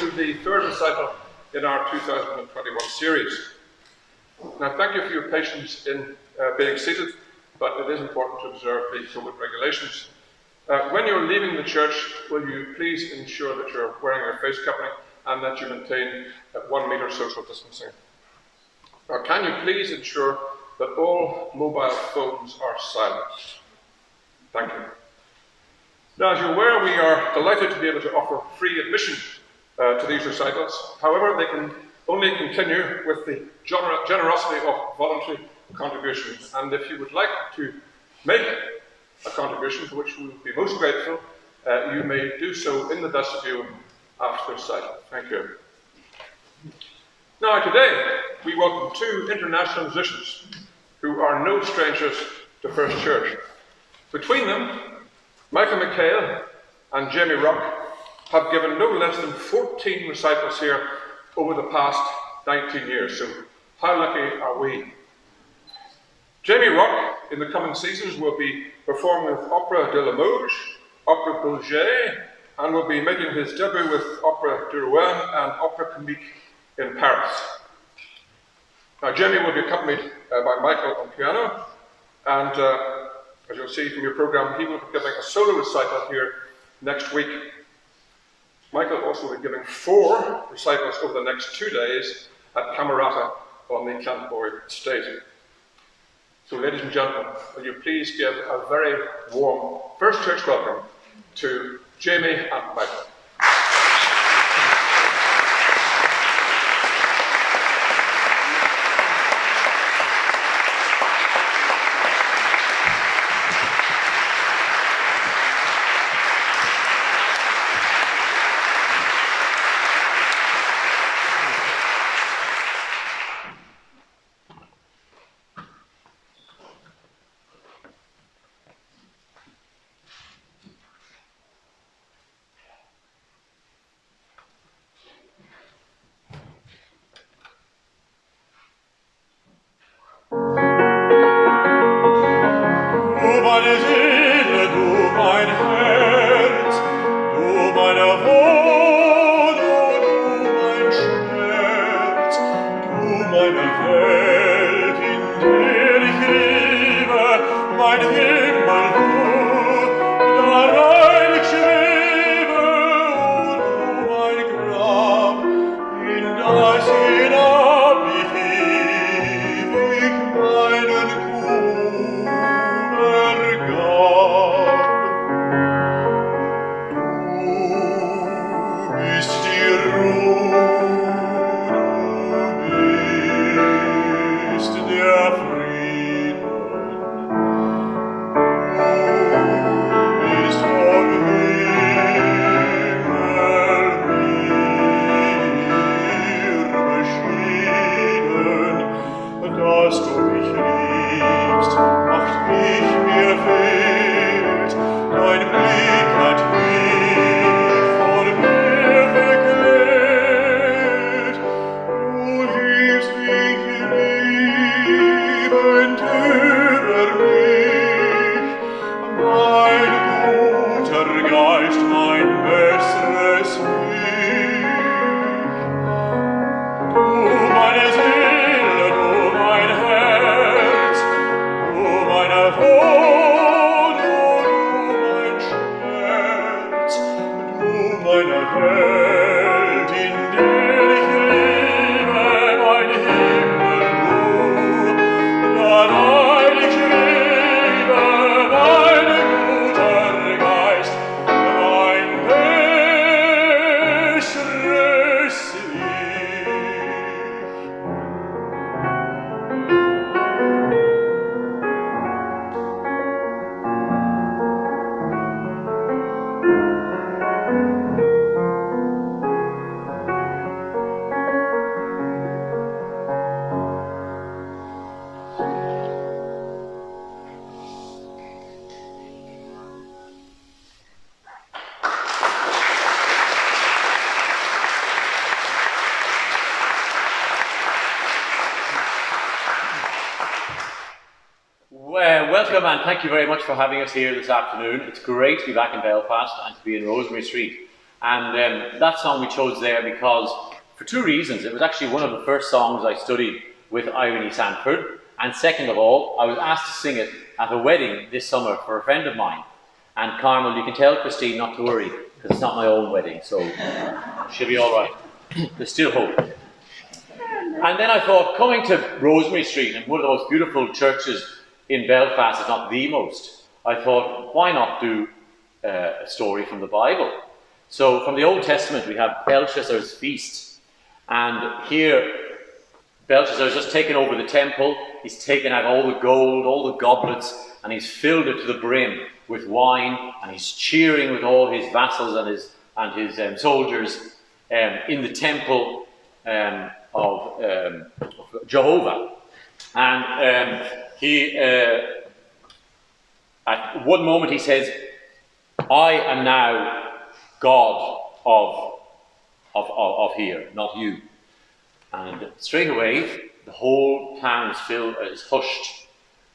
to the third recital in our 2021 series. Now, thank you for your patience in being seated, but it is important to observe the COVID regulations. When you're leaving the church, will you please ensure that you're wearing your face covering and that you maintain 1 metre social distancing? Now, can you please ensure that all mobile phones are silenced? Thank you. Now, as you're aware, we are delighted to be able to offer free admission to these recitals. However, they can only continue with the generosity of voluntary contributions. And if you would like to make a contribution, for which we would be most grateful, you may do so in the vestibule after the recital. Thank you. Now, today, we welcome two international musicians who are no strangers to First Church. Between them, McHale and Jamie Rock have given no less than 14 recitals here over the past 19 years, so how lucky are we? Jamie Rock, in the coming seasons, will be performing with Opera de Limoges, Opera Bourget, and will be making his debut with Opera de Rouen and Opera Comique in Paris. Now, Jamie will be accompanied by Michael on piano, and as you'll see from your programme, he will be giving a solo recital here next week. Michael also will be giving 4 recitals over the next 2 days at Camerata on the Canterbury estate. So, ladies and gentlemen, will you please give a very warm First Church welcome to Jamie and Michael. Welcome and thank you very much for having us here this afternoon. It's great to be back in Belfast and to be in Rosemary Street. And that song we chose there because, for two reasons. It was actually one of the first songs I studied with Irene Sanford, and second of all, I was asked to sing it at a wedding this summer for a friend of mine. And Carmel, you can tell Christine not to worry, because it's not my own wedding, so she'll be all right. There's still hope. And then I thought, coming to Rosemary Street, and one of the most beautiful churches in Belfast, if not the most, I thought, why not do a story from the Bible? So from the Old Testament, we have Belshazzar's feast. And here, Belshazzar has just taken over the temple. He's taken out all the gold, all the goblets, and he's filled it to the brim with wine, and he's cheering with all his vassals and his soldiers in the temple of Jehovah. And he, at one moment he says, I am now God of here, not you. And straight away, the whole town is hushed,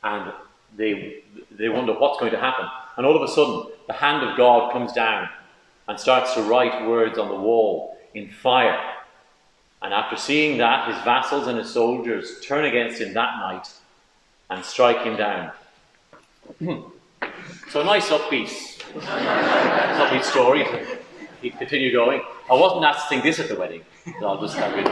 and they wonder what's going to happen. And all of a sudden, the hand of God comes down and starts to write words on the wall in fire. And after seeing that, his vassals and his soldiers turn against him that night and strike him down. So a nice upbeat story to continue going. I wasn't asked to sing this at the wedding, so I'll just have it.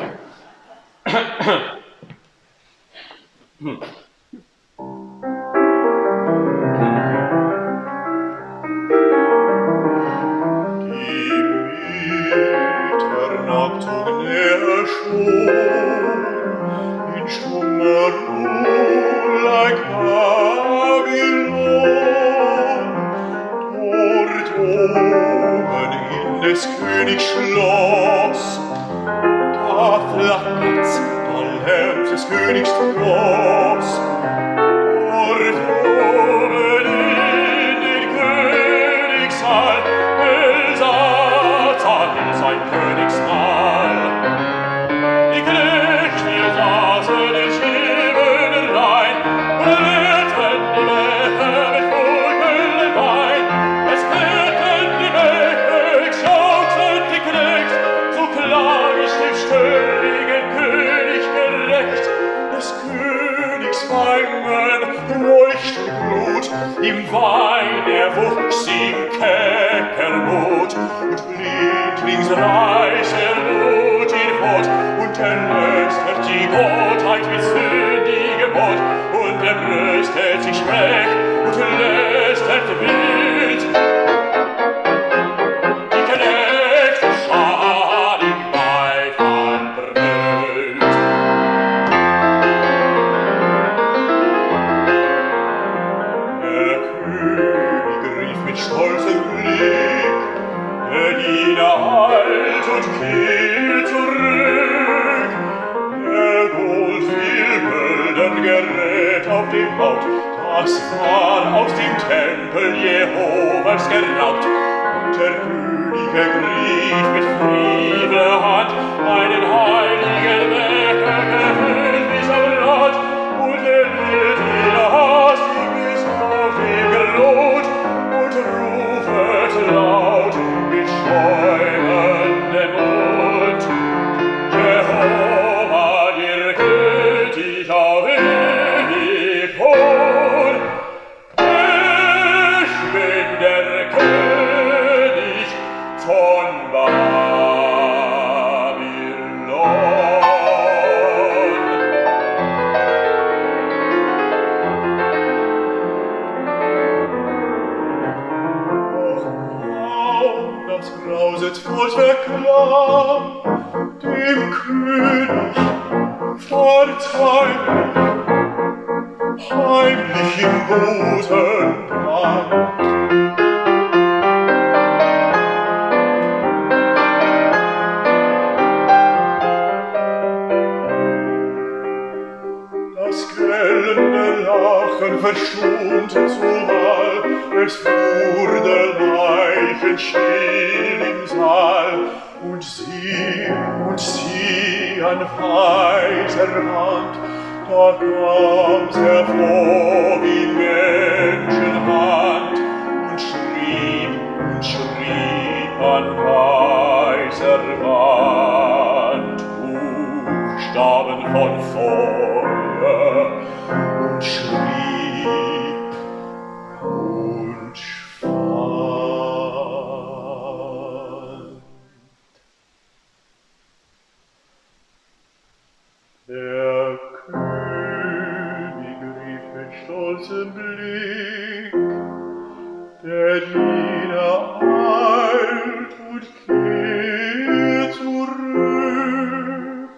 Des Königs Schloss, da flackert's, da lärmt des Königs Tross. Dort oben in den Königssaal, Satan in sein Königsmahl. Die Knechte saßen in Schiebenereien und leerten die Becher mit vollem Wein. Es kehrten die Becher, schauten die Knecht, so klar ich dem ständigen König gerecht. Des Königs Wangen leuchten Blut, im Wein wuchs ihm kecker Mut, und blindlings reißt Not ihn fort, und erlöst die Gottheit mit sündigem Mord, und brüstet sich Schreck, und lästert wild. Die Knechte schar im Beifall brüllt. Der König rief mit stolzem Blick, der Diener eilt und kehrt zurück. Der Gold viel Gülden gerät auf dem Haupt, das war aus dem Tempel Jehovas geraubt. Und der König ergriff mit friedlicher Hand einen heiligen Becher gefüllt bis am Rand, und lädt ihn hastiges auf dem Gelot und rufet laut mit schäumendem Mund: Jehova, dir gilt ich auf ewig hoch. Ich bin der König von Babylon. Das grauset Wort verklang dem König vorzeitig, heimlich im Boden brand. Das gellende Lachen verstummte zumal, es wurde leichenstill im Saal, und sie an weißer Wand, da kam's hervor wie Menschenhand, und schrieb an weißer Wand Buchstaben von Feuer und schrieb und schwand. Der König rief mit stolzem Blick, der Diener eilt und kehrt zurück.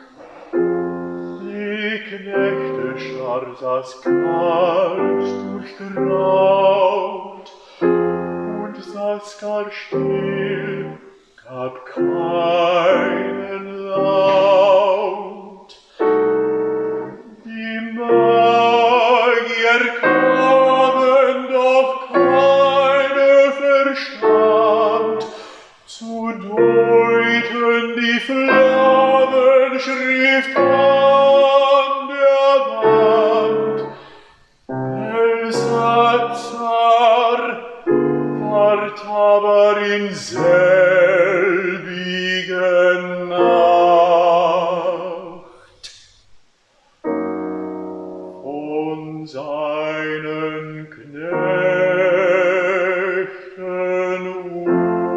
Die Knechte starr saß kalt durchgraut und saß gar still, gab keinen Laut. Die Magier kamen, doch keine verstand, zu deuten die Flammenschrift an der Wand. Belsazar ward aber in selbigen Nacht von seinen Knechten umgebracht.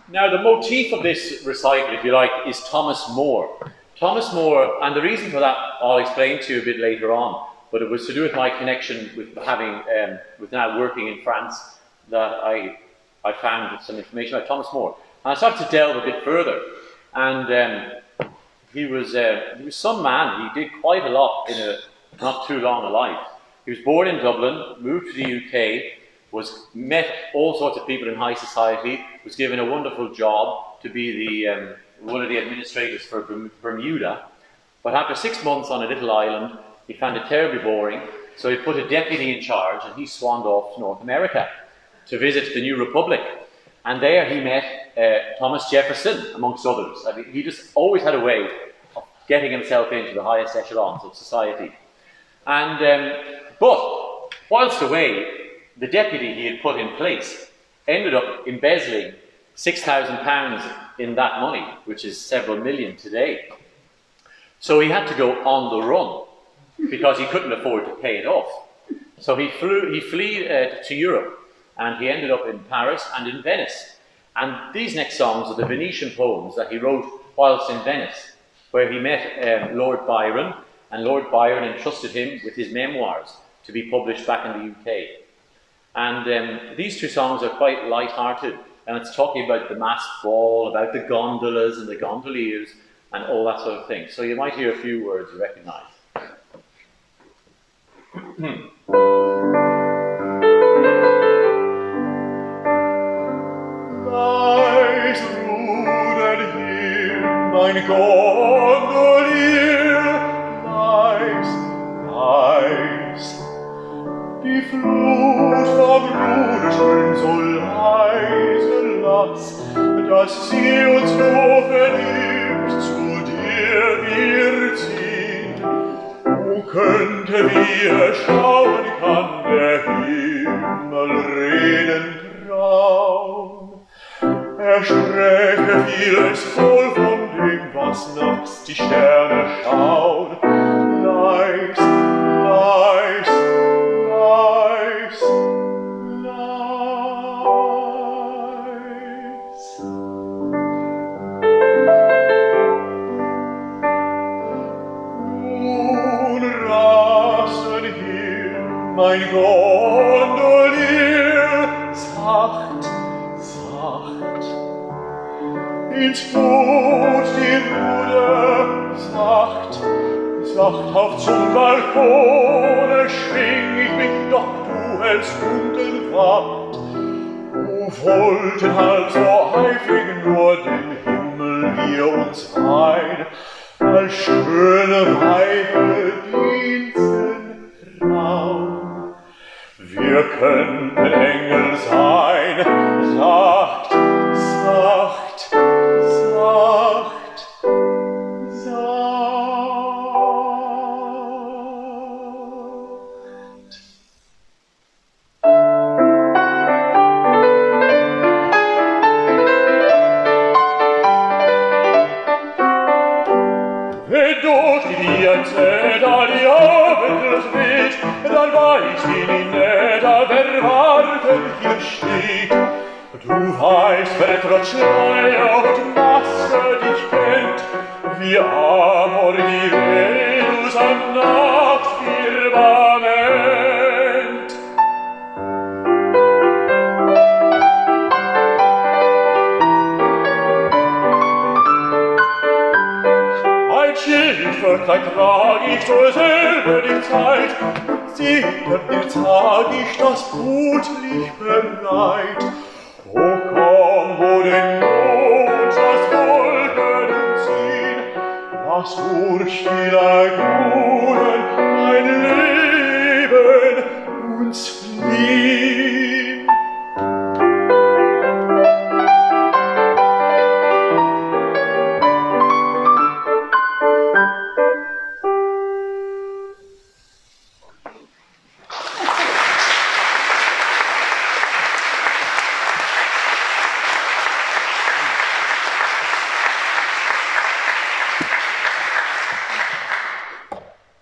Now, the motif of this recital, if you like, is Thomas More. Thomas More, and the reason for that I'll explain to you a bit later on, but it was to do with my connection with having, with now working in France, that I found some information about Thomas More. And I started to delve a bit further, and he was some man. He did quite a lot in a not too long a life. He was born in Dublin, moved to the UK, met all sorts of people in high society, was given a wonderful job to be the one of the administrators for Bermuda. But after 6 months on a little island, he found it terribly boring, so he put a deputy in charge and he swanned off to North America to visit the New Republic. And there he met Thomas Jefferson, amongst others. I mean, he just always had a way of getting himself into the highest echelons of society. And but whilst away, the deputy he had put in place ended up embezzling £6,000 in that money, which is several million today. So he had to go on the run because he couldn't afford to pay it off. So he fled to Europe, and he ended up in Paris and in Venice. And these next songs are the Venetian poems that he wrote whilst in Venice, where he met Lord Byron, and Lord Byron entrusted him with his memoirs to be published back in the UK. And these two songs are quite light-hearted, and it's talking about the masked ball, about the gondolas and the gondoliers, and all that sort of thing. So you might hear a few words you recognise. Leis rudert hier mein Gondolier, leis, leis. Die Flut vom Ruder strömt so leise, lass, dass sie uns nur vernimmt, zu dir wir ziehen. O könnte, wie er schauen kann, der Himmel reden traun. Er spräche vieles voll von dem, was nachts die Sterne schauen. Leis, leis, leis, leis. Nun rasen hier mein Gondolier sacht, sacht. Ins Boot die Ruder sacht, sacht auf zum Balkone schwing ich mich, doch du hältst unten Wacht. O wollten halt so eifrig nur den Himmel wir uns rein, als schöne Weibe dienten Raum. Wir könnten Engel sein, sacht, sacht, sacht, sacht. Wenn durch die Vianze da die Abendlos weht, dann weiß ich nicht, wer warten hier steht. Du weißt, wer trotz Schleier und Maske dich kennt, wie Amor die Venus am Nachtfirmament. Ein Schilferkleid trag ich so selber die Zeit, hinter dir trag ich das blutliche Leid. O komm, wo den Mond das Goldene ziehen, lass durch die Lagunen mein Leben uns fliehen.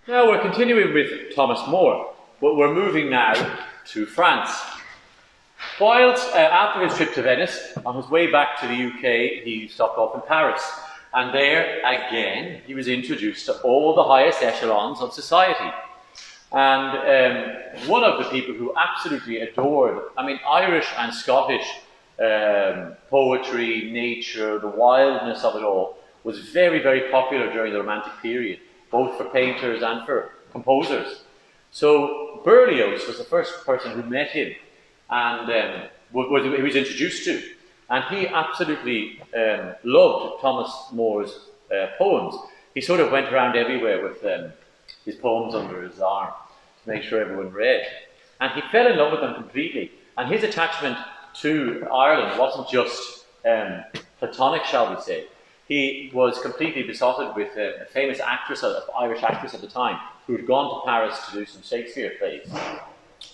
Now we're continuing with Thomas More, but we're moving now to France. Whilst after his trip to Venice, on his way back to the UK, he stopped off in Paris. And there, again, he was introduced to all the highest echelons of society. And one of the people who absolutely adored, Irish and Scottish poetry, nature, the wildness of it all, was very, very popular during the Romantic period, both for painters and for composers. So Berlioz was the first person who met him and he was introduced to. And he absolutely loved Thomas More's poems. He sort of went around everywhere with his poems under his arm to make sure everyone read. And he fell in love with them completely. And his attachment to Ireland wasn't just platonic, shall we say. He was completely besotted with a famous actress, an Irish actress at the time, who had gone to Paris to do some Shakespeare plays.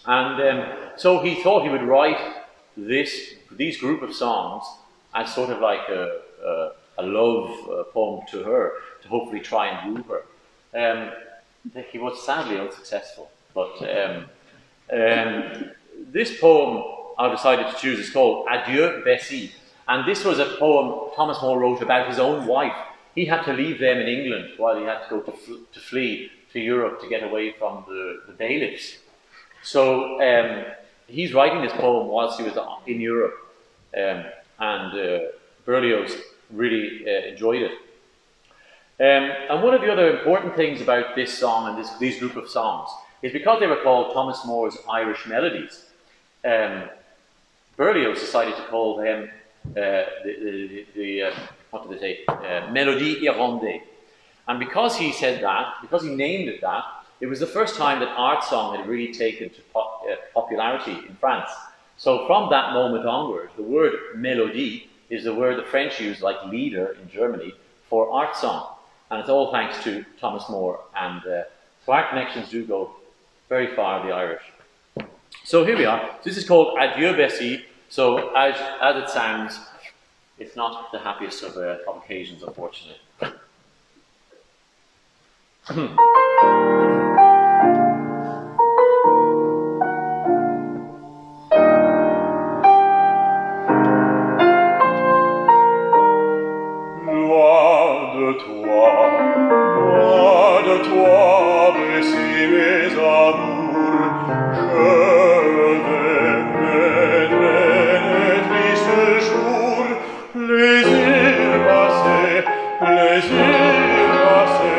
And so he thought he would write these group of songs as sort of like a love poem to her, to hopefully try and woo her. He was sadly unsuccessful, but this poem I decided to choose is called Adieu Bessie. And this was a poem Thomas More wrote about his own wife. He had to leave them in England while he had to go to flee to Europe to get away from the bailiffs. So he's writing this poem whilst he was in Europe, and Berlioz really enjoyed it. And one of the other important things about this song and these group of songs is because they were called Thomas More's Irish Melodies, Berlioz decided to call them Mélodie Irondée. And because he said that, because he named it that, it was the first time that art song had really taken to popularity in France. So from that moment onwards, the word mélodie is the word the French use, like leader in Germany, for art song. And it's all thanks to Thomas More. And so our connections do go very far, the Irish. So here we are. This is called Adieu Bessie. So as it sounds, it's not the happiest of occasions, unfortunately. Loin de toi, Bessie, mes amours, je vais mettre les tristes jours, plaisir passé, plaisir passé.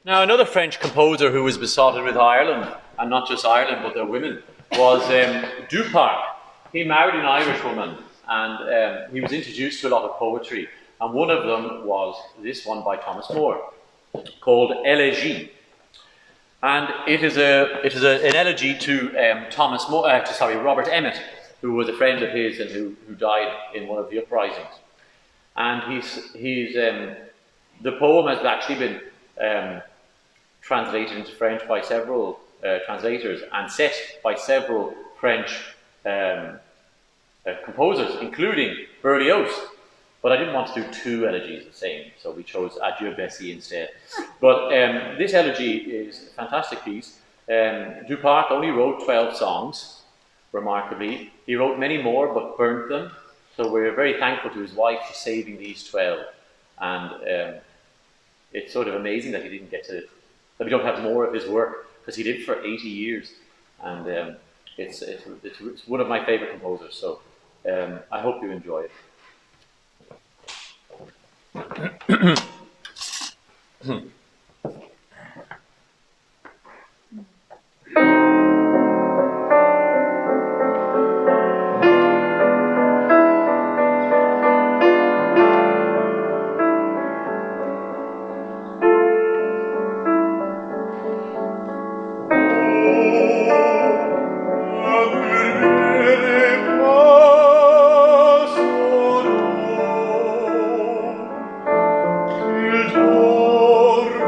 Now, another French composer who was besotted with Ireland, and not just Ireland, but their women, was Duparc. He married an Irish woman, and he was introduced to a lot of poetry, and one of them was this one by Thomas More, called Elegy. And it is an elegy to Robert Emmet, who was a friend of his and who died in one of the uprisings. And the poem has actually been translated into French by several translators and set by several French composers, including Berlioz. But I didn't want to do two elegies the same, so we chose Adieu Bessie instead. But this elegy is a fantastic piece. Duparc only wrote 12 songs, remarkably. He wrote many more, but burnt them. So we're very thankful to his wife for saving these 12. And it's sort of amazing that that we don't have more of his work, because he lived for 80 years. And it's one of my favorite composers, so I hope you enjoy it. Il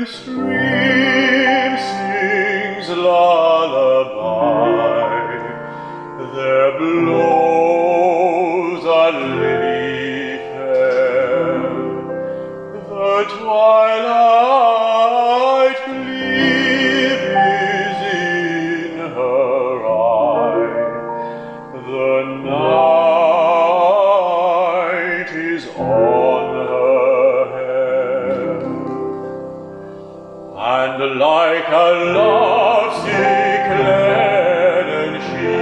Stream sings lullaby, there blows a lily fair, the twilight gleam is in her eye, the night is on her hair. And like a lovesick leaden she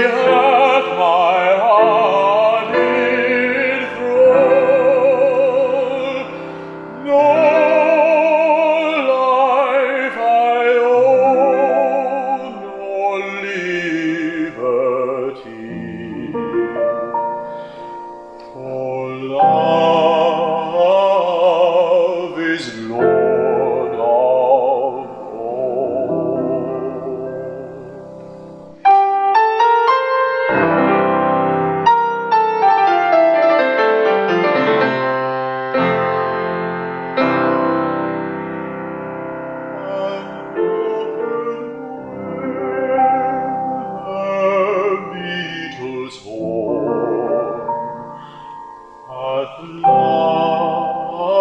hath my heart in thrall. No life I own, nor liberty, for love is Lord of Beetle's horn hath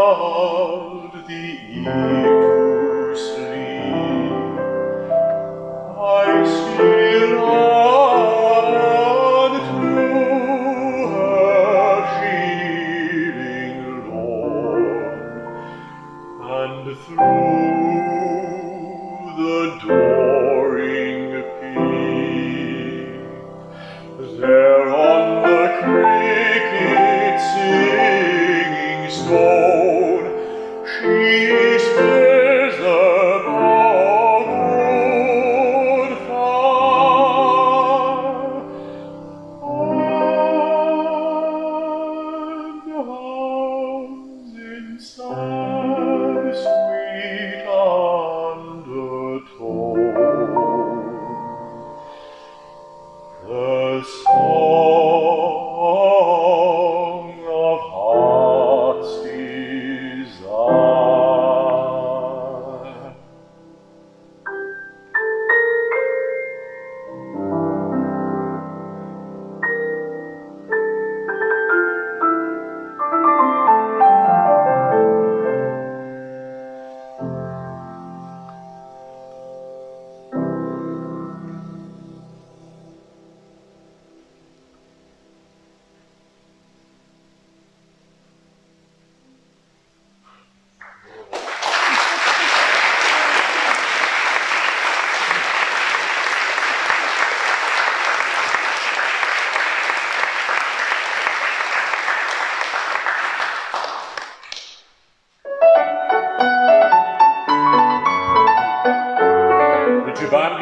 lulled the eve to sleep. I steal on to her shieling lawn, and through the dooring peep, there on the cricket singing stone she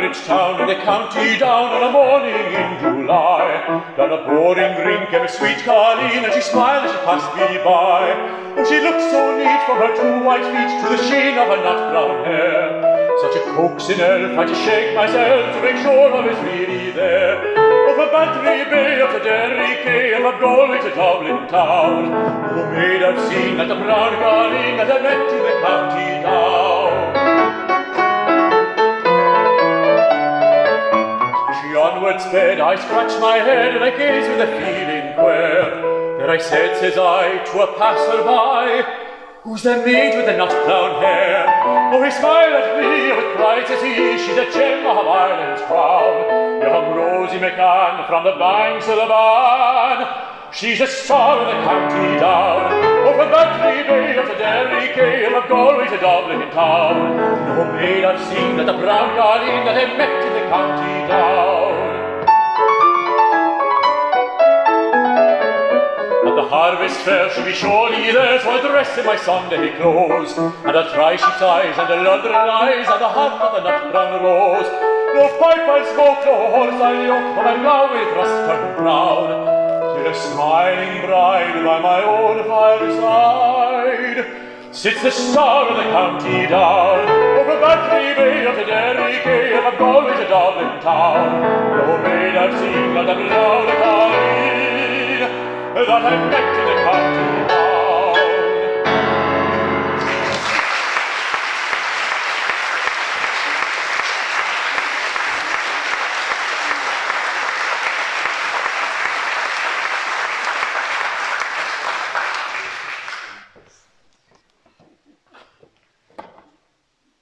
village town in the county down on a morning in July. Down a pouring green came a sweet Colleen, and she smiled as she passed me by. Oh, she looked so neat from her two white feet to the sheen of her nut brown hair. Such a coaxing elf, had to shake myself to make sure I was really there. Oh, from Bantry Bay up to Derry Quay, and from Galway to Dublin town, who made have seen that the brown Colleen that I met in the county down. Onward sped, I scratched my head, and I gazed with a feeling queer. There I said, says I, to a passer-by, who's the maid with the nut-brown hair? Oh, he smiled at me, with pride says he, she's a gem of Ireland's crown. Young Rosie McCann from the banks of the Bann. She's a star of the county down. Oh, from Bantry Bay up to Derry Quay, and from Galway to Dublin town, no maid I've seen that the brown Colleen that I met in the county down. At the harvest fair she'll be surely there, so I'll dress in my Sunday clothes, and I'll try sheep's eyes and the London eyes and the heart of the nut-brown rose. No pipe I'll smoke, no horse I'll yoke, for my brow will thrust turn brown. A smiling bride by my own fireside sits the star of the county down. Over Bantry Bay up to Derry Quay, and from Galway to Dublin town, no maid I've seen but the brown Colleen that I met in the county down.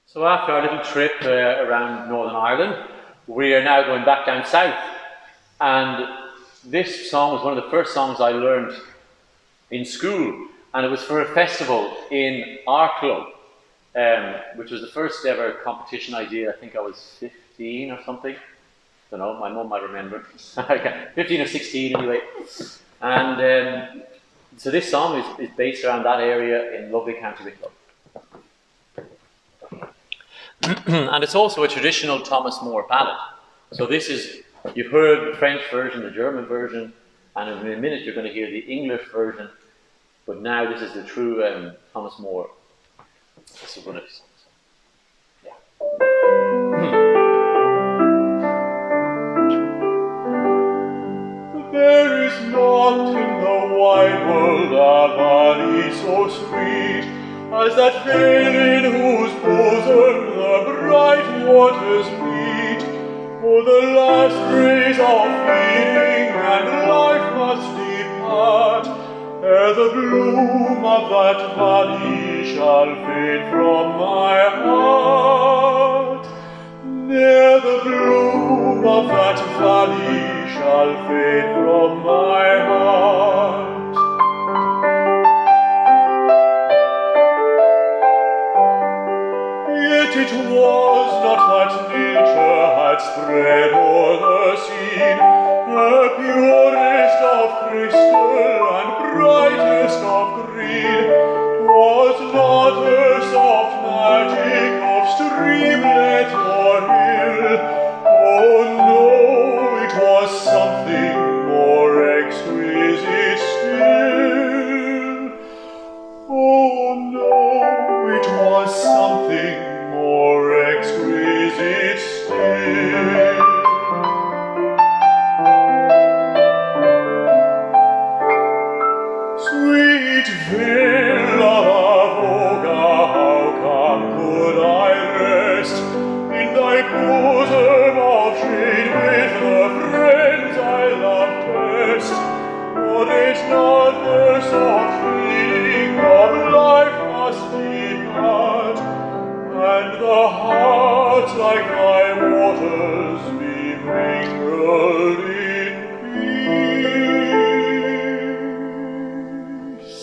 So after our little trip around Northern Ireland, we are now going back down south. And this song was one of the first songs I learned in school. And it was for a festival in our club, which was the first ever competition I did. I think I was 15 or something. I don't know, my mum might remember. 15 or 16 anyway. And so this song is based around that area in lovely County Wicklow. And it's also a traditional Thomas More ballad. So this is, you've heard the French version, the German version, and in a minute you're going to hear the English version, but now this is the true Thomas More. This is one of his songs. Yeah. There is not in the wide world a valley so sweet as that vale in whose bosom the bright waters meet. For the last rays of feeling and life must depart, ere the bloom of that valley shall fade from my heart. Ere the bloom of that valley shall fade from my heart. Yet it was not that nature had spread o'er the scene the purest of crystal and brightest of green. 'Twas not the soft magic of streamlet or hill. Oh no, it was something more exquisite still. Oh no, it was something more exquisite still. Sweet vale of Avoga, how come could I rest in thy bosom of shade with the friends I loved best? For it's not the soft feeling of life must depart, and the heart like thy waters be mingled in peace.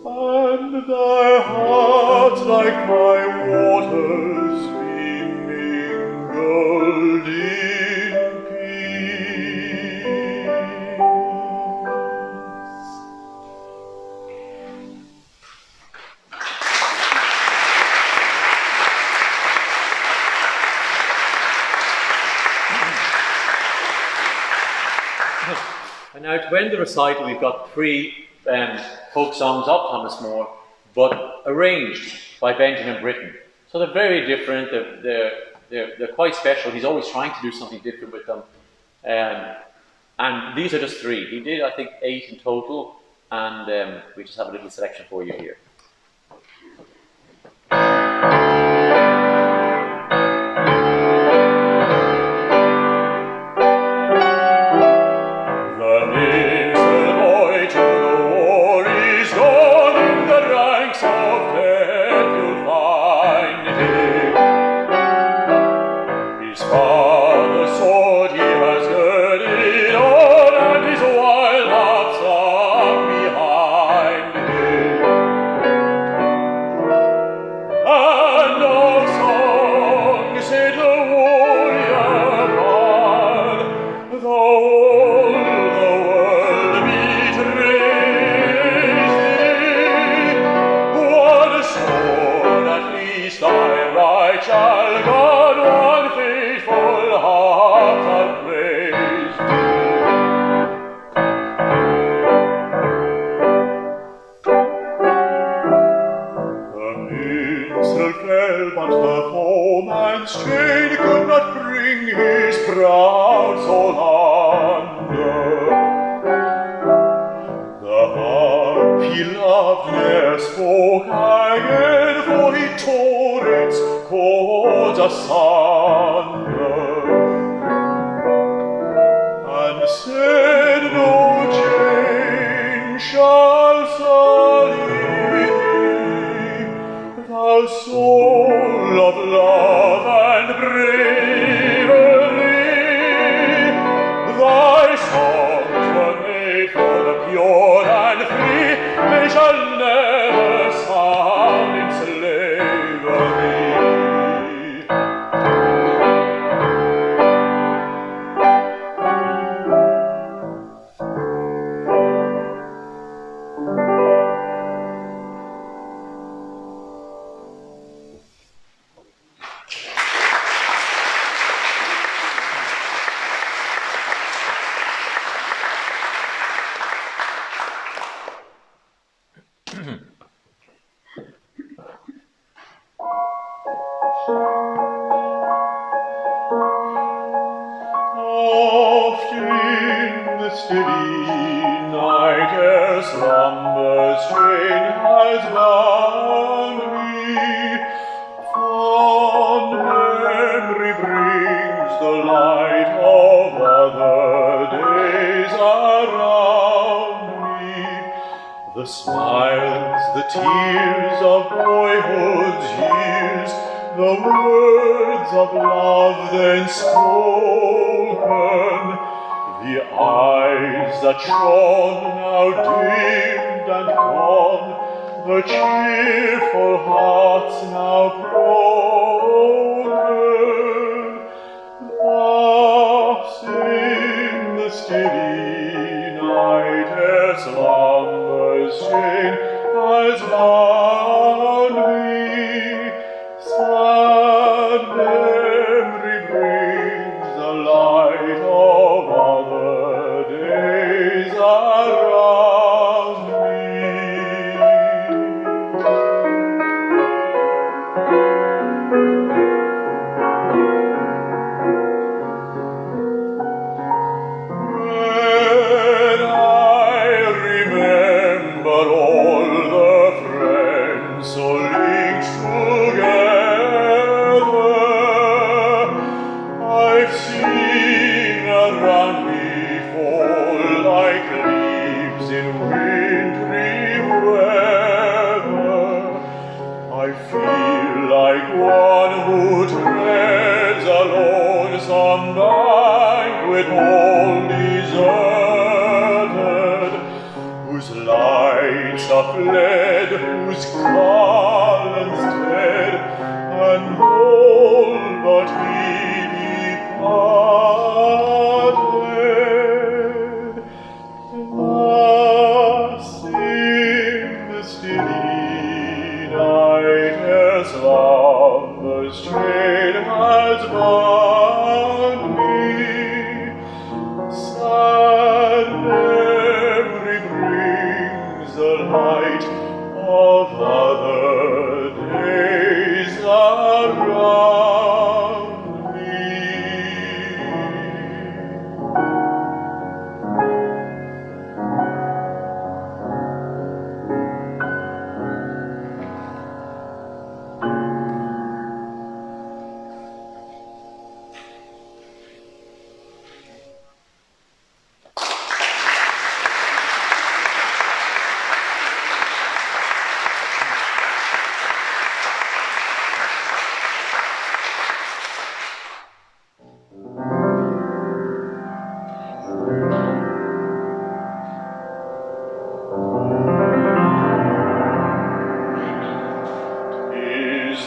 And thy heart like my waters be mingled in peace. now to end the recital, we've got three folk songs of Thomas More, but arranged by Benjamin Britten. So they're very different. They're quite special. He's always trying to do something different with them. And these are just three. He did, I think, 8 in total, and we just have a little selection for you here. Strain has bound me, sad the light of other days around me.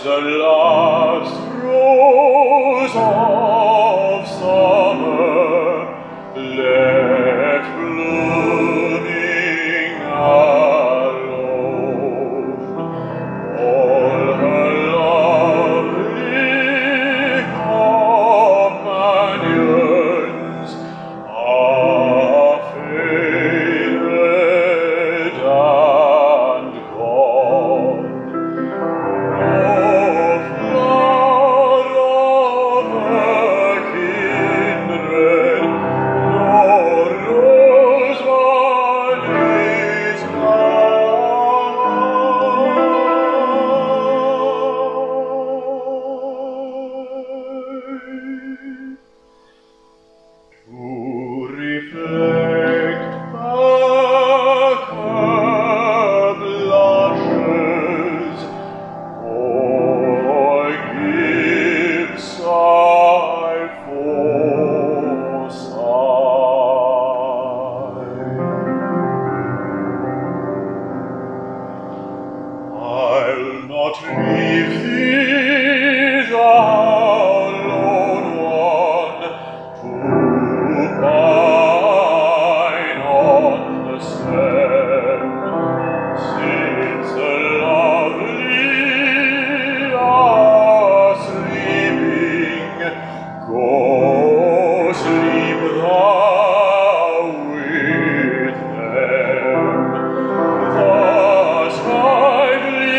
The last rose of summer left blooming alone. All her lovely companions are faded and gone. Thus lively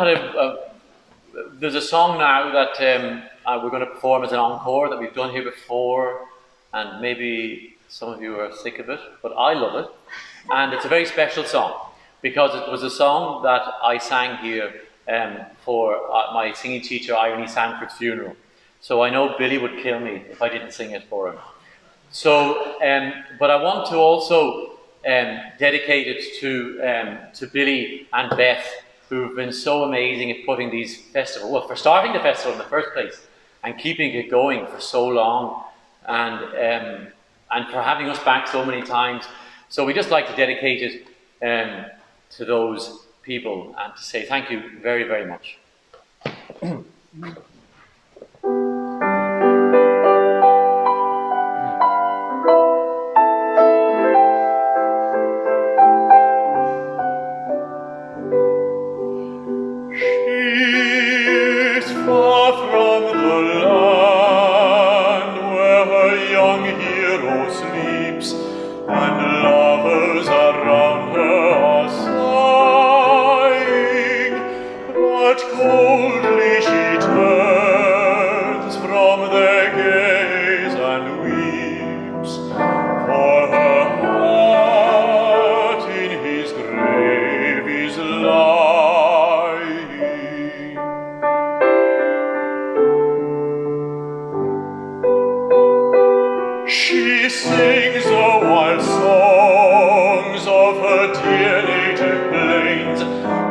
had there's a song now that we're going to perform as an encore that we've done here before, and maybe some of you are sick of it, but I love it. And it's a very special song because it was a song that I sang here for my singing teacher Irony Sanford's funeral. So I know Billy would kill me if I didn't sing it for him. So, but I want to also dedicate it to Billy and Beth, who've been so amazing at putting these festivals, well, for starting the festival in the first place and keeping it going for so long, and for having us back so many times. So we just like to dedicate it to those people and to say thank you very, very much. Far from the land where her young hero sleeps, and lovers around her are sighing, but coldly she turns from their gaze and weeps, for her heart in his grave is lying. She sings the wild songs of her dear native plains,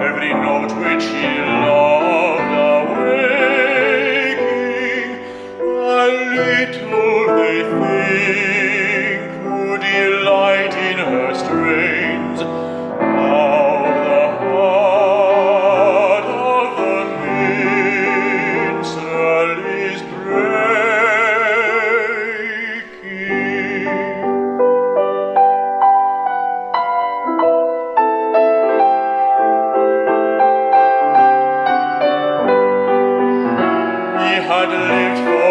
every note which he loved awaking. A little they think who delight in her strains, how the heart of the minstrel is breaking. Had lived for